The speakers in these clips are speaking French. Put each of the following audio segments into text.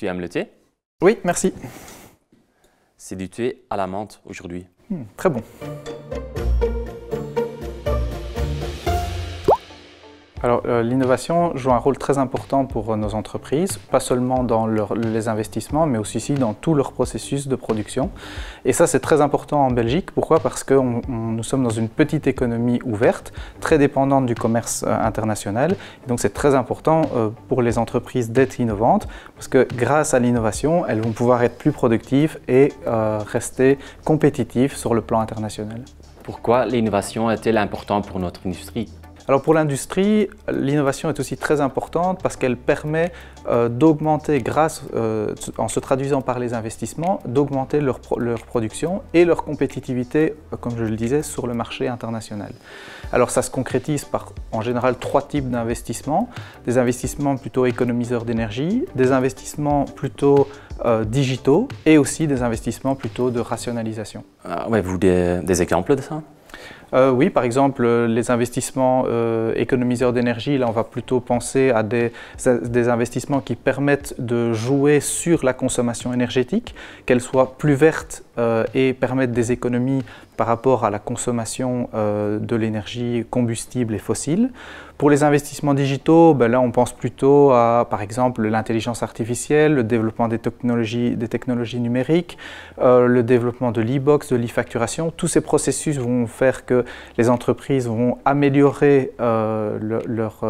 Tu aimes le thé? Oui, merci. C'est du thé à la menthe aujourd'hui. Très bon. Alors, l'innovation joue un rôle très important pour nos entreprises, pas seulement dans les investissements, mais aussi dans tout leur processus de production. Et ça, c'est très important en Belgique. Pourquoi? Parce que nous sommes dans une petite économie ouverte, très dépendante du commerce international. Et donc, c'est très important pour les entreprises d'être innovantes, parce que grâce à l'innovation, elles vont pouvoir être plus productives et rester compétitives sur le plan international. Pourquoi l'innovation est-elle importante pour notre industrie? Alors pour l'industrie, l'innovation est aussi très importante parce qu'elle permet d'augmenter, en se traduisant par les investissements, d'augmenter leur production et leur compétitivité, comme je le disais, sur le marché international. Alors ça se concrétise par, en général, 3 types d'investissements. Des investissements plutôt économiseurs d'énergie, des investissements plutôt digitaux et aussi des investissements plutôt de rationalisation. Avez-vous des exemples de ça? Oui, par exemple, les investissements économiseurs d'énergie, là on va plutôt penser à des investissements qui permettent de jouer sur la consommation énergétique, qu'elle soit plus verte et permettre des économies par rapport à la consommation de l'énergie combustible et fossile. Pour les investissements digitaux, là on pense plutôt à, par exemple, l'intelligence artificielle, le développement des technologies numériques, le développement de l'e-box, de l'e-facturation. Tous ces processus vont faire que les entreprises vont améliorer leur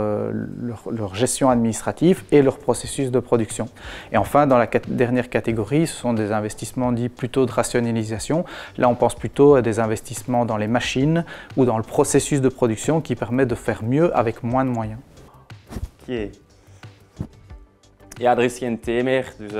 gestion administrative et leur processus de production. Et enfin, dans la dernière catégorie, ce sont des investissements dits plutôt de rationalisation. Là, on pense plutôt à des investissements dans les machines ou dans le processus de production qui permet de faire mieux avec moins de moyens. Ja, er is geen thee meer, dus